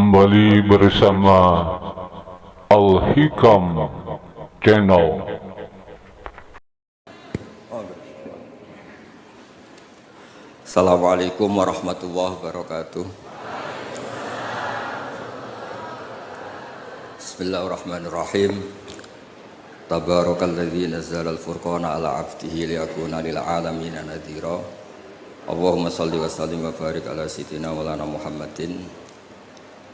Kembali bersama Al-Hikam Channel. Assalamualaikum warahmatullahi wabarakatuh. Bismillahirrahmanirrahim. Tabarakalladzi nazzala al-furqana ala 'abdihi liyakuna lil 'alamina nadhira. Allahumma shalli wa sallim wa barik ala sayyidina maulana Muhammadin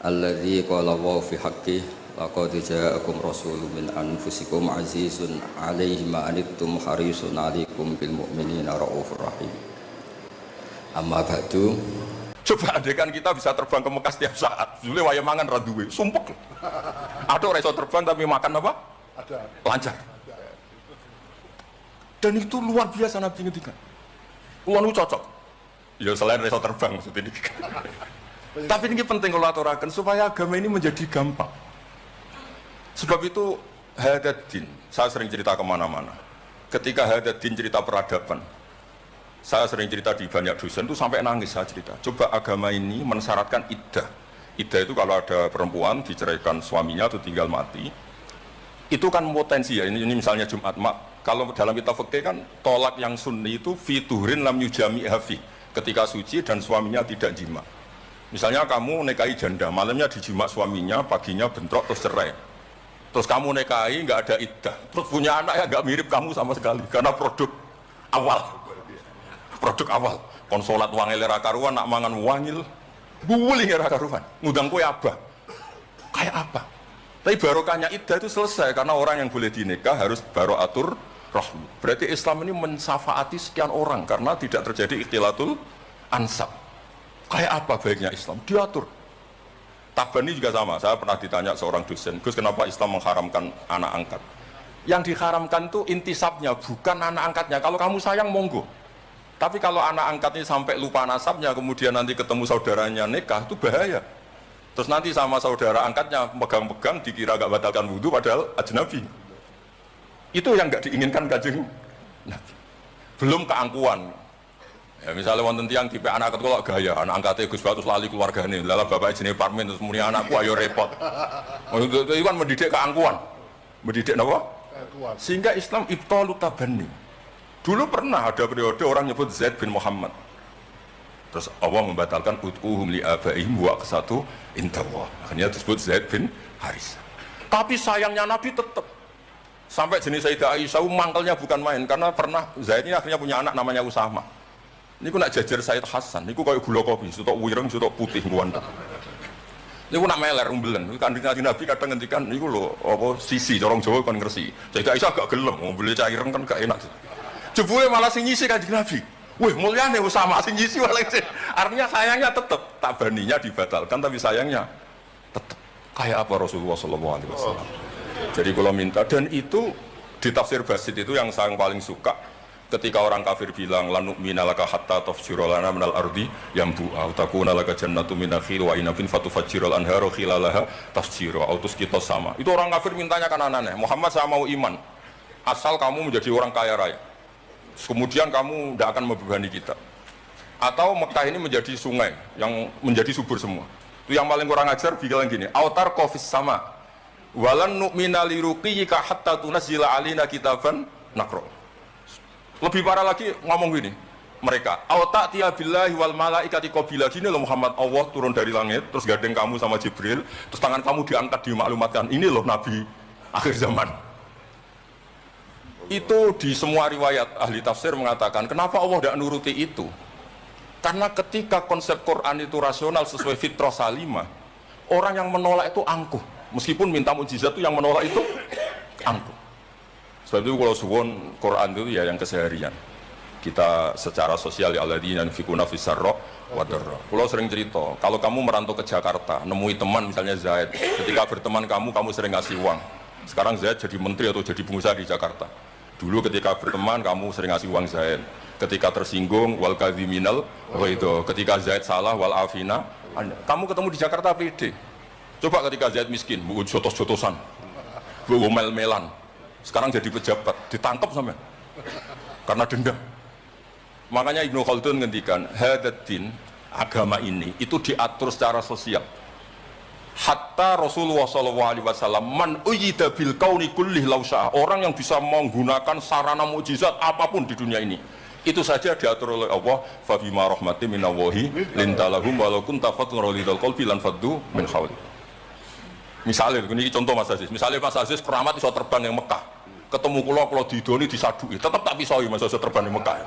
alladzi qala wa fi haqqi laqad ja'akum rasulun min anfusikum azizun 'alaihi ma anittum harisun 'alaikum bil mu'minina raufur rahim. Amma ba'du. Coba adekan kita bisa terbang ke Mekah setiap saat. Zule waya mangan ra duwe, sumpek. Ada orang iso terbang tapi makan apa? Ada. Lancar. Dan itu luar biasa Nabi ngendikan. Kulo cocok. Ya selain iso terbang maksudnya ini. Tapi ini penting kalau aturaken supaya agama ini menjadi gampang. Sebab itu Hadaddin, saya sering cerita kemana-mana. Ketika Hadaddin cerita peradaban, saya sering cerita di banyak dosen itu sampai nangis saya cerita. Coba agama ini mensyaratkan iddah. Iddah itu kalau ada perempuan diceraikan suaminya atau tinggal mati, itu kan potensi ya. Ini misalnya Jumat Mak. Kalau dalam kitab fikih kan tolak yang sunni itu fiturin lam yujami hafi, ketika suci dan suaminya tidak jima. Misalnya kamu nikahi janda, malamnya dijima suaminya, paginya bentrok terus cerai. Terus kamu nikahi nggak ada iddah, terus punya anak ya nggak mirip kamu sama sekali karena produk awal. Produk awal, konsolat wangil era karuan, nak mangan wangil, buling era karuan, ngundang kue abah, kayak apa? Tapi barokahnya iddah itu selesai karena orang yang boleh dinikah harus baroatur rahmi. Berarti Islam ini mensafaati sekian orang karena tidak terjadi ikhtilatul ansab. Kayak apa baiknya Islam? Diatur. Tabani juga sama. Saya pernah ditanya seorang dosen, Gus kenapa Islam mengharamkan anak angkat? Yang diharamkan itu intisabnya, bukan anak angkatnya. Kalau kamu sayang monggo. Tapi kalau anak angkatnya sampai lupa nasabnya, kemudian nanti ketemu saudaranya nikah, itu bahaya. Terus nanti sama saudara angkatnya pegang-pegang, dikira gak batalkan wudhu, padahal ajnabi. Itu yang gak diinginkan Kanjeng Nabi. Belum keangkuhan. Ya, misalnya wonten tiyang tipe anak angkat kok gaya, anak angkatnya Gus Batus lali keluargane, lala bapaknya jenis Parmin, terus muni anakku ayo repot. Itu kan mendidik keangkuhan. Mendidik apa? Sehingga Islam ibtalu tabani. Dulu pernah ada periode orang nyebut Zaid bin Muhammad. Terus Allah membatalkan ud'uhum li abaihim wa aqsatu indallah. Akhirnya disebut Zaid bin Haris. Tapi sayangnya Nabi tetap sampai jenis Sayyidah Aisyah mangkelnya bukan main karena pernah Zaid ini akhirnya punya anak namanya Usama. Niku nak jajar Sayyid Hasan, niku kayak gula kopi, sutok wireng, sutok putih kuwanta. Niku nak meler umbelen. Kanjeng Nabi kadang ngendikan niku lho apa sisi corong Jawa kon ngresi. Sayyidah Aisyah gak gelem, ngombe caireng kan gak enak. Jebule malah sing nyisi Kanjeng Nabi. Wih, mulyane Usama sing nyisi malah. Artinya sayangnya tetap, tabaninya dibatalkan tapi sayangnya tetap. Kayak apa Rasulullah sallallahu alaihi wasallam. Jadi kalau minta, dan itu di tafsir Basit itu yang saya paling suka ketika orang kafir bilang lan nu'mina laka hatta tafjura lana minal ardi yambu'a wa takuna laka jannatu min nakhil wa inabin fatufajjiral anharu khilalaha tafjira autus kita sama. Itu orang kafir mintanya kan aneh, Muhammad saya mau iman asal kamu menjadi orang kaya raya. Kemudian kamu tidak akan membebani kita. Atau Mekah ini menjadi sungai yang menjadi subur semua. Itu yang paling kurang ajar bilang gini, autar kofis sama walan nu'mina liruqiyika hatta tunazzila alina kitaban nakro. Lebih parah lagi ngomong gini mereka, auta tiya billahi wal malaikati qabila. Gini loh Muhammad, Allah turun dari langit terus gandeng kamu sama Jibril, terus tangan kamu diangkat dimaklumatkan, ini loh Nabi akhir zaman. Itu di semua riwayat ahli tafsir mengatakan kenapa Allah tidak nuruti itu, karena ketika konsep Quran itu rasional sesuai fitrah salimah, orang yang menolak itu angkuh, meskipun minta mukjizat itu yang menolak itu angkuh. Sebab itu kalau suwon Quran itu ya yang keseharian kita secara sosial ya alladzina yunfiquna fis-sarra wa dharra. Kalau sering cerita kalau kamu merantau ke Jakarta nemui teman misalnya Zaid, ketika berteman kamu sering ngasih uang. Sekarang Zaid jadi menteri atau jadi pengusaha di Jakarta. Dulu ketika berteman kamu sering ngasih uang Zaid. Ketika tersinggung wal kadhiminal wa itu. Ketika Zaid salah wal afina. Kamu ketemu di Jakarta pede. Coba ketika Zaid miskin, bu jotos-jotosan, bu mel-melan. Sekarang jadi pejabat, ditangkap sampean karena dendam. Makanya Ibnu Khaldun ngendikan, hadaddin agama ini itu diatur secara sosial. Hatta Rasulullah SAW man uyida bil kauni kullih lausah, orang yang bisa menggunakan sarana mukjizat apapun di dunia ini, itu saja diatur oleh Allah. Fa bima rahmatin minallahi lintalahum walau kunta fatun ghalidul qalbi lan faddu min hawli. Misalnya ini contoh Mas Aziz, misalnya Mas Aziz keramat iso terbang yang Mekah, ketemu kula didoni disadui, tetap tak pisoi Mas Aziz terbang yang Mekah.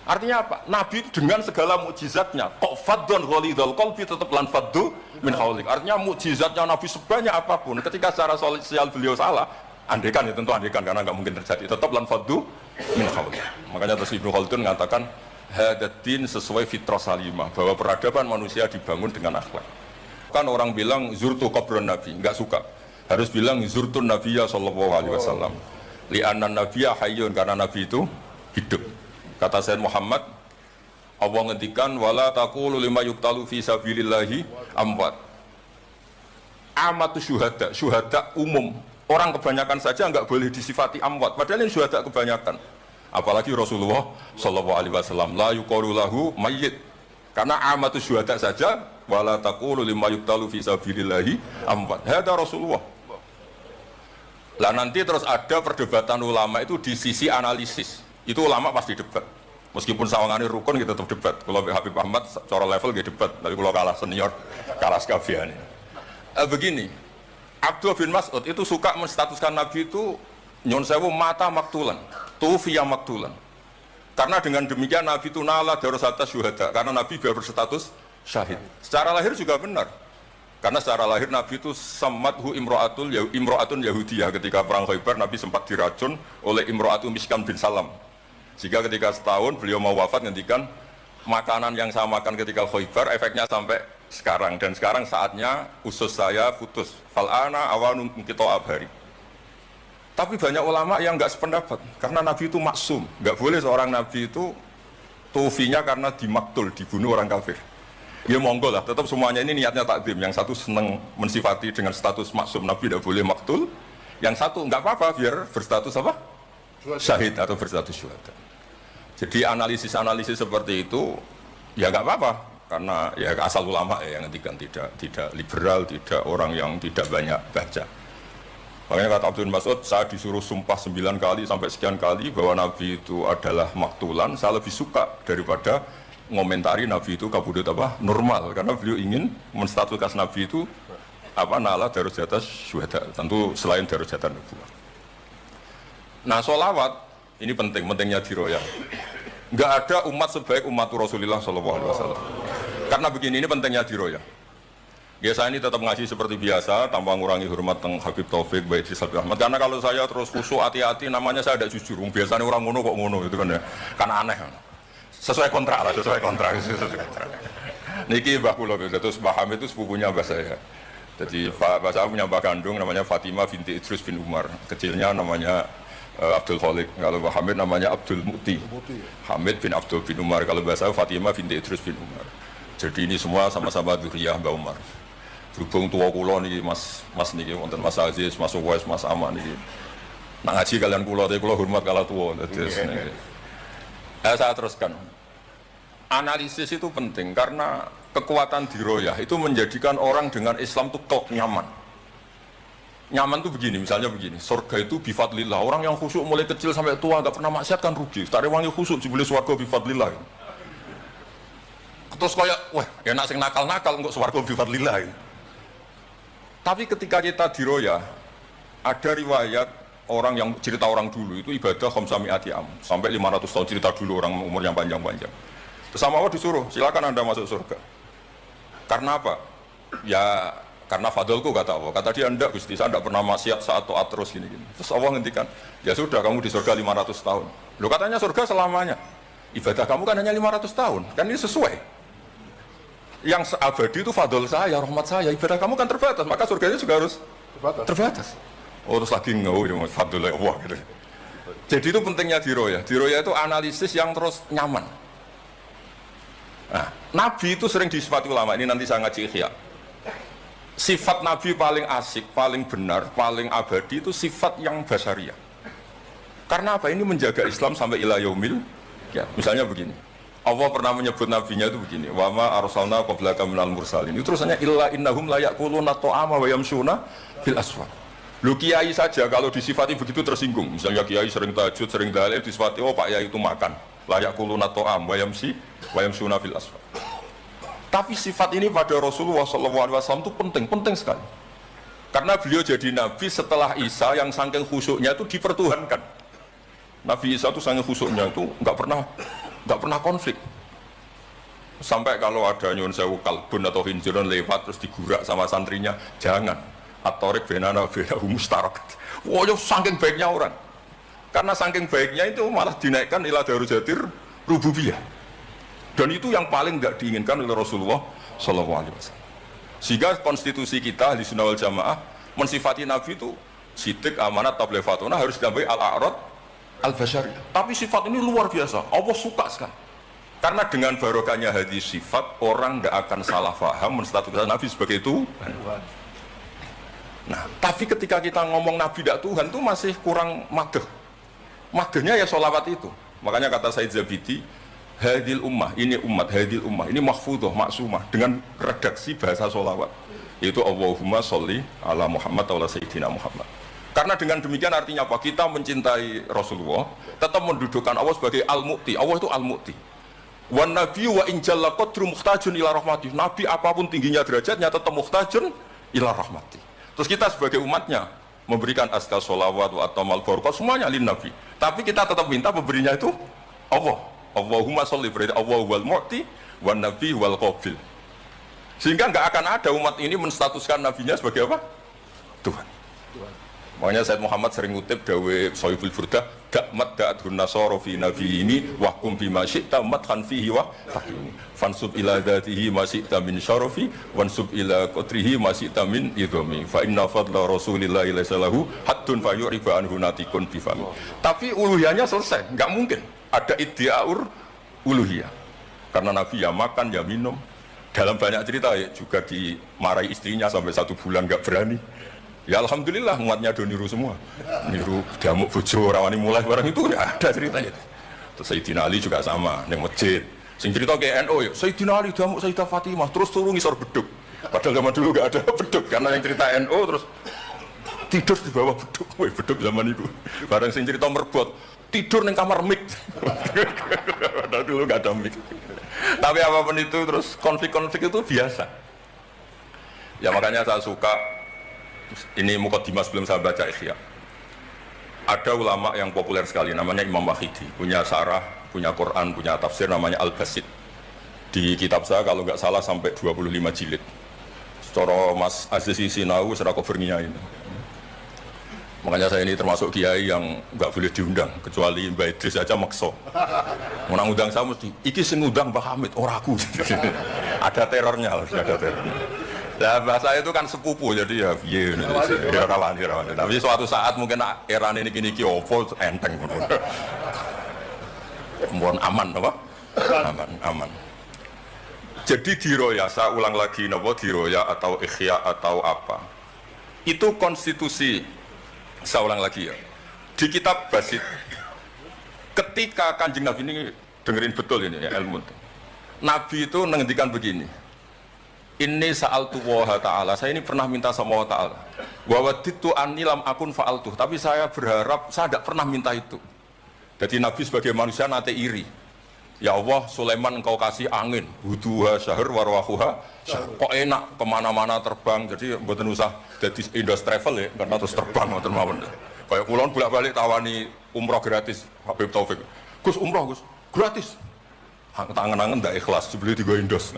Artinya apa? Nabi dengan segala mukjizatnya, kok fadun ghalidul qalbi tetap lan faddu min hawlik. Artinya mukjizatnya Nabi sebanyak apapun, ketika secara sosial beliau salah, andaikan ya tentu andaikan karena nggak mungkin terjadi, tetap lan faddu min hawlik. Makanya terus Ibnu Khaldun mengatakan hadatin sesuai fitrah salimah, bahwa peradaban manusia dibangun dengan akhlak. Kan orang bilang zurtu qabron Nabi, nggak suka. Harus bilang zurtun Nabiyya sallallahu alaihi wasallam. Li'anna Nabiyya hayyun, karena Nabi itu hidup. Kata Sayyid Muhammad, Allah ngendikan wala taqulu lima yuqtalu fi sabilillahi amwat. Amatu syuhada, syuhada umum. Orang kebanyakan saja enggak boleh disifati amwat, padahal ini syuhada kebanyakan. Apalagi Rasulullah sallallahu alaihi wasallam la yuqalu lahu mayyit. Karena amatu syuhada saja wala taqulu lima yuqtalu fi sabilillahi amwat. Hada Rasulullah. Lah nanti terus ada perdebatan ulama itu di sisi analisis. Itu ulama pasti debat. Meskipun sawangane rukun kita tetap debat. Kalau Habib Ahmad cara level dia debat, tapi kalau kalah senior, kalah sekabian. Begini, Abdullah bin Mas'ud itu suka menstatuskan Nabi itu nyon sewu mata maktulan, tufiya maktulan. Karena dengan demikian Nabi itu nala darasata syuhada, karena Nabi biar berstatus syahid. Secara lahir juga benar. Karena secara lahir Nabi itu samadhu imro'atun Yahudiyah. Ketika perang Khaybar Nabi sempat diracun oleh imro'atun Miskan bin Salam. Jika ketika setahun beliau mau wafat ngendikan makanan yang saya makan ketika Khaybar efeknya sampai sekarang, dan sekarang saatnya usus saya putus. Fal'ana awanun kita abhari. Tapi banyak ulama yang nggak sependapat karena Nabi itu maksum, nggak boleh seorang Nabi itu tufinya karena dimaktul, dibunuh orang kafir. Ya monggo lah, tetap semuanya ini niatnya takdim. Yang satu senang mensifati dengan status maksum, Nabi tidak boleh maktul. Yang satu nggak apa-apa biar berstatus apa? Syahid atau berstatus syuhada. Jadi analisis seperti itu ya nggak apa-apa, karena ya asal ulama ya yang ngendikan, tidak liberal, tidak orang yang tidak banyak baca. Makanya kata Abdul Mas'ud, saya disuruh sumpah 9 kali sampai sekian kali bahwa Nabi itu adalah maktulan, saya lebih suka daripada ngomentari Nabi itu kabudut apa normal, karena beliau ingin menstatuskan Nabi itu apa nala darajat syuhada, tentu selain darajat nubuwah. Nah sholawat ini pentingnya diroyah. Nggak ada umat sebaik umat Rasulullah SAW. Karena begini, ini pentingnya diroyah. Biasa ini tetap ngaji seperti biasa tanpa mengurangi hormat teng Habib Taufik, Baik Habib Ahmad. Karena kalau saya terus khusyuk hati-hati, namanya saya ada jujur. Biasanya orang ngono kok ngono itu kan ya, karena aneh. Sesuai kontrak lah, sesuai kontrak. Niki Mbah kula terus Mbah Hamid itu sepupunya Mbah saya. Jadi Mbah saya punya Mbah kandung namanya Fatimah binti Idrus bin Umar. Kecilnya namanya Abdul Khalik. Kalau Mbah Hamid namanya Abdul Muti. Hamid bin Abdul bin Umar. Kalau Mbah saya Fatimah binti Idrus bin Umar. Jadi ini semua sama-sama dzurriyyah Mbah Umar. Berhubung tua kula niki Mas niki wonten Mas Aziz, Mas Uwais, Mas Aman niki. Nak ngaji kalian kula, tapi kula hormat kala tua. Saya teruskan. Analisis itu penting karena kekuatan diroyah itu menjadikan orang dengan Islam itu kok nyaman. Nyaman itu begini, misalnya begini, surga itu bifadlillah. Orang yang khusyuk mulai kecil sampai tua gak pernah maksiat kan rugi. Tak rewangi khusyuk dibeli surga bifadlillah. Terus kayak, wah enak sing nakal-nakal untuk surga bifadlillah. Tapi ketika kita diroyah, ada riwayat orang yang cerita orang dulu itu ibadah khamsami'ati am, sampai 500 tahun cerita dulu orang umur yang panjang-panjang. Terus sama Allah disuruh, silakan Anda masuk surga. Karena apa? Ya karena fadlku kata Allah. Kata dia, enggak Gusti, saya enggak pernah maksiat saat taat terus gini-gini. Terus Allah ngendikan, ya sudah kamu di surga 500 tahun. Loh katanya surga selamanya. Ibadah kamu kan hanya 500 tahun. Kan ini sesuai. Yang abadi itu fadl saya, rahmat saya. Ibadah kamu kan terbatas, maka surganya juga harus terbatas. Oh terus lagi ya fadl Allah gitu. Jadi itu pentingnya diroyah. Diroyah itu analisis yang terus nyaman. Nah, Nabi itu sering disifati ulama, ini nanti saya ngaji Ihya. Sifat Nabi paling asik, paling benar, paling abadi itu sifat yang basyariah. Karena apa? Ini menjaga Islam sampai ila yaumil. Ya, misalnya begini. Allah pernah menyebut nabinya itu begini, wa ma arsalna qablaka minal mursalin. Itu terusannya illa innahum la yaquluna ta'ama wa yamshuna fil aswaq. Lu kiai saja kalau disifati begitu tersinggung. Misalnya kiai sering tahajud, sering dalil disifati oh Pak Yai itu makan. La yaquluna ta'am wa yamshuna fil aswaq. Tapi sifat ini pada Rasulullah SAW itu penting sekali. Karena beliau jadi nabi setelah Isa yang saking khusyuknya itu dipertuhankan. Nabi Isa itu saking khusyuknya itu nggak pernah konflik. Sampai kalau ada nyun sewu kalbun atau hinjiran lewat terus digurak sama santrinya, jangan. Atorik benana benahu mustarak. Wah, saking baiknya orang. Karena saking baiknya itu malah dinaikkan ila darujatir rububiyah. Dan itu yang paling nggak diinginkan oleh Rasulullah SAW. Sehingga konstitusi kita di Sunnah wal Jamaah mensifati Nabi itu sidik amanat tablighatuna harus ditambahi al-a'rad al-basyariyah. Tapi sifat ini luar biasa. Allah suka sekali. Karena dengan barokahnya hadis sifat orang nggak akan salah faham menstatuskan Nabi sebagai itu. Nah, tapi ketika kita ngomong Nabi tidak Tuhan itu masih kurang madeh. Madehnya ya sholawat itu. Makanya kata Said Zabidi, hadil ummah, ini umat, hadil ummah, ini mahfudhah, maksumah dengan redaksi bahasa sholawat. Yaitu Allahumma sholli ala Muhammad wa ala Sayyidina Muhammad. Karena dengan demikian artinya apa? Kita mencintai Rasulullah, tetap mendudukkan Allah sebagai al-mu'ti. Allah itu al-mu'ti. Wan nabi wa injalla qadru muhtajun ila rahmatih. Nabi apapun tingginya derajatnya tetap muhtajun ila rahmatih. Terus kita sebagai umatnya memberikan azkar sholawat wa atamal barakah semuanya lin nabi. Tapi kita tetap minta pemberinya itu Allah. Allahumma sholli, berarti Allah wal mu'ti wan nabi wal qabil. Sehingga nggak akan ada umat ini menstatuskan nabinya sebagai apa? Tuhan. Makanya Said Muhammad sering ngutip dawe Sohibul Burdah, dakmat da'adhun nasara fi nabi ini wahkum bima syi'ta madhan fihi wa tahimi fansub ila dhatihi ma syi'ta min syarafi wansub ila qatrihi ma syi'ta min idhami fa inna fadla rasulillahi laysa lahu haddun fa yu'riba anhu natikun bifami. Tapi uluhiyahnya selesai, nggak mungkin ada iddiaur uluhiyah. Karena Nabi ya makan, ya minum. Dalam banyak cerita ya, juga dimarahi istrinya sampai 1 bulan nggak berani. Ya alhamdulillah umatnya do niru semua. Niru damuk bojo rawani mulai barang itu ya ada ceritanya. Terus Sayyidina Ali juga sama ning masjid. Sing cerita ke NU ya, Sayyidina Ali damuk Sayyidah Fatimah terus turun ngisor beduk. Padahal zaman dulu enggak ada beduk karena yang cerita NU terus tidur di bawah beduk. Woi, beduk zaman itu. Barang sing cerita merbot tidur ning kamar mik. Padahal dulu enggak ada mik. Tapi apapun itu terus konflik-konflik itu biasa. Ya makanya saya suka ini mukadimah sebelum saya baca Ihya. Ada ulama yang populer sekali namanya Imam Wahidi, punya sarah, punya Quran, punya tafsir namanya Al-Basit. Di kitab saya kalau nggak salah sampai 25 jilid. Secara Mas Aziz Sinau secara covernya ini. Makanya saya ini termasuk kiai yang nggak boleh diundang kecuali Mbak Idris aja makso. Mau undang saya mesti iki sing ngundang Mbah Hamid ora aku. Ada terornya, harus ada terornya. Nah, bahasa itu kan sepupu jadi ya piye ya kawan. Tapi suatu saat mungkin era ini gini opo enteng mohon aman apa? Aman. Jadi diroya, saya ulang lagi napa diroya atau ikhya atau apa. Itu konstitusi, saya ulang lagi ya. Di kitab Basit ketika Kanjeng Nabi ini dengerin betul ini ya ilmu. Nabi itu menghentikan begini. Ini sa'altu wa ta'ala, saya ini pernah minta sama Allah ta'ala wa waditu anni lam akun fa'altuh, tapi saya berharap saya tidak pernah minta itu. Jadi Nabi sebagai manusia nanti iri. Ya Allah, Sulaiman engkau kasih angin huduha syahr warwahuha kok enak kemana-mana terbang, jadi mboten usah jadi Indos Travel ya, karena terus terbang mboten mawon. Kayak kulon bolak-balik tawani umroh gratis Habib Taufik. Gus umroh Gus, gratis. Tangan-tangan ndak ikhlas, sebeli 3 Indos.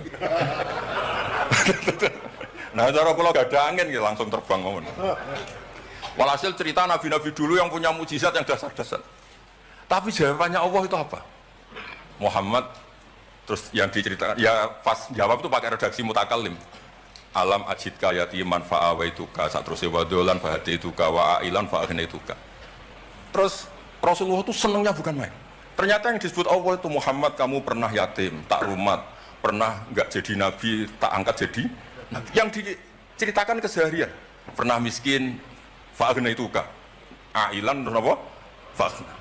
Nah, cara kalau gak ada angin ya langsung terbang ngomong. Walhasil cerita nabi-nabi dulu yang punya mujizat yang dasar-dasar. Tapi jawabannya Allah itu apa? Muhammad terus yang diceritakan ya pas jawab itu pakai redaksi mutakallim. Alam ajidka yatiman fa'awaituka satruse wadolan fahadaituka wa ailan fa'agnaituka. Terus Rasulullah itu senangnya bukan main. Ternyata yang disebut Allah itu Muhammad kamu pernah yatim, tak rumat, pernah nggak jadi nabi, tak angkat jadi nabi. Yang diceritakan keseharian, pernah miskin, fa'agnaituka, ailan apa? Fa'agna.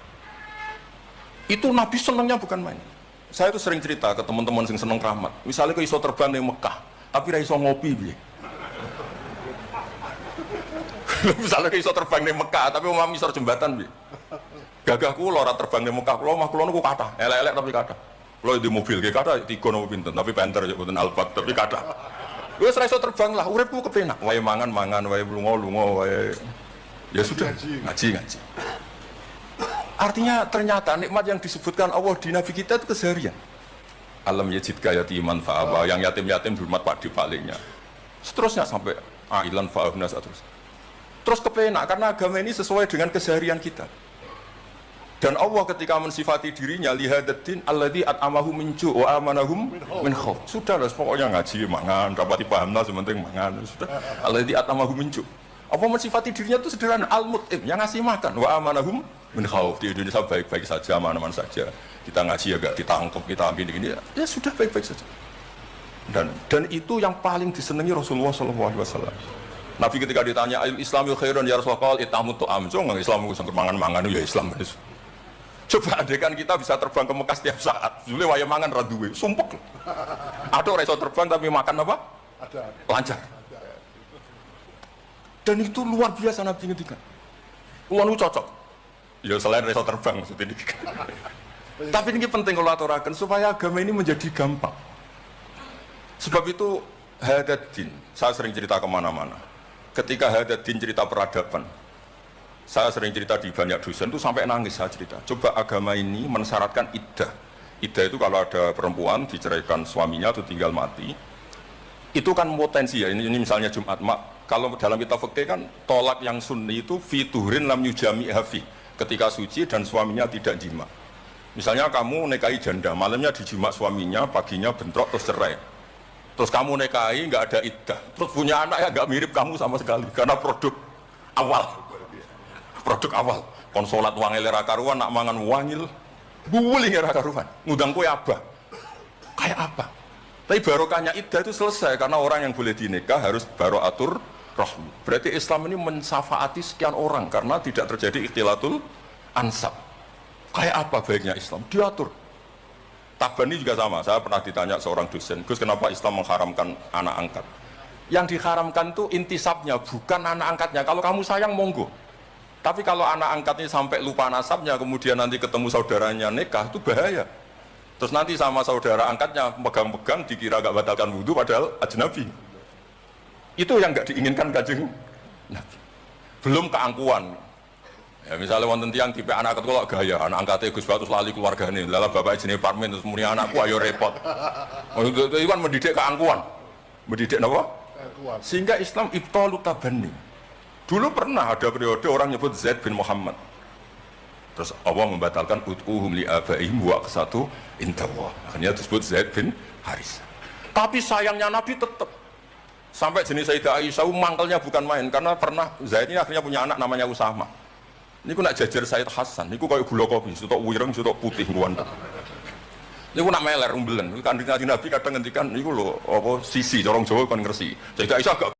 Itu nabi senangnya bukan main. Saya itu sering cerita ke teman-teman yang seneng keramat. Misalnya ke iso terbang di Mekah, tapi ra iso ngopi piye. Misalnya ke iso terbang di Mekah, tapi mau misor jembatan piye. Gagah kula ora terbang di Mekah, kula omah kula niku kathah, elek-elek tapi kathah. Kula di mobil ge kathah 3 nopo pinten, tapi penter yo mboten Alphard tapi kathah. Wis ra iso terbang lah, uripku kepenak. Wae mangan, wae lunga, wae ya sudah ngaji. Artinya ternyata nikmat yang disebutkan Allah di Nabi kita itu keseharian. Alam yajid yatiman fa'aba, yang yatim-yatim hormat pak di palingnya. Seterusnya sampai ailan fa'abna terus kepenak karena agama ini sesuai dengan keseharian kita. Dan Allah ketika mensifati dirinya lihadatin alladzi at'amahu min ju' wa amanahum min khauf. Sudah lah pokoknya ngaji mangan, rapati pahamna sementing mangan. Sudah. Alladzi at'amahu min ju'. Allah mensifati dirinya itu sederhana al-mut'im, yang ngasih makan wa amanahum min khauf. Di Indonesia baik-baik saja, aman-aman saja. Kita ngaji ya gak ditangkap, kita gini-gini ya sudah baik-baik saja. Dan itu yang paling disenangi Rasulullah SAW. Nabi ketika ditanya al-Islamul khairun ya Rasulullah itamut tu'am. So Islam itu mangan-mangan ya Islam. Coba adekan kita bisa terbang ke Mekah setiap saat. Jule waya mangan ra duwe, sumpek. Ada orang iso terbang tapi makan apa? Ada. Lancar. Dan itu luar biasa Nabi ngendikan. Kulo cocok. Ya selain iso terbang maksudnya ini. Tapi ini penting kalau aturaken supaya agama ini menjadi gampang. Sebab itu Hadaddin, saya sering cerita kemana-mana. Ketika Hadaddin cerita peradaban, saya sering cerita di banyak dosen itu sampai nangis saya cerita. Coba agama ini mensyaratkan iddah. Iddah itu kalau ada perempuan diceraikan suaminya atau tinggal mati, itu kan potensi ya. Ini misalnya Jumat mak. Kalau dalam kitab fikih kan tolak yang sunni itu fiturin lam yujami hafi, ketika suci dan suaminya tidak jima. Misalnya kamu nikahi janda, malamnya dijima suaminya, paginya bentrok terus cerai. Terus kamu nikahi nggak ada iddah, terus punya anak ya nggak mirip kamu sama sekali karena produk awal. Konsolat wangil era karuan nak mangan wangil buling era karuan ngundang kue abah kayak apa, tapi barokahnya iddah itu selesai karena orang yang boleh dinikah harus baroatur rahmi. Berarti Islam ini mensafaati sekian orang karena tidak terjadi ikhtilatul ansab. Kayak apa baiknya Islam diatur. Tabani juga sama. Saya pernah ditanya seorang dosen, Gus kenapa Islam mengharamkan anak angkat? Yang diharamkan itu intisabnya, bukan anak angkatnya. Kalau kamu sayang monggo. Tapi kalau anak angkatnya sampai lupa nasabnya, kemudian nanti ketemu saudaranya nikah, itu bahaya. Terus nanti sama saudara angkatnya pegang-pegang, dikira gak batalkan wudhu, padahal ajnabi. Itu yang gak diinginkan Kanjeng Nabi. Belum keangkuhan. Ya misalnya wonten tiyang tipe anak ketua gaya, anak angkatnya Gus Batus lali keluargane, lala bapak jenis parmen terus muni anakku ayo repot. Itu kan mendidik keangkuhan. Mendidik apa? Sehingga Islam ibtalu tabani. Dulu pernah ada periode orang nyebut Zaid bin Muhammad. Terus Allah membatalkan ut'uhum li abaihim wa qasatu indallah. Akhirnya disebut Zaid bin Haris. Tapi sayangnya Nabi tetap sampai jenis Sayyidah Aisyah mangkelnya bukan main karena pernah Zaid ini akhirnya punya anak namanya Usama. Niku nak jajar Sayyid Hasan, niku kayak gula kopi, sutok wireng, sutok putih kuwanta. Niku nak meler umbelen, Kanjeng Nabi kadang ngendikan niku lho apa sisi corong Jawa kon ngersi. Sayyidah Aisyah agak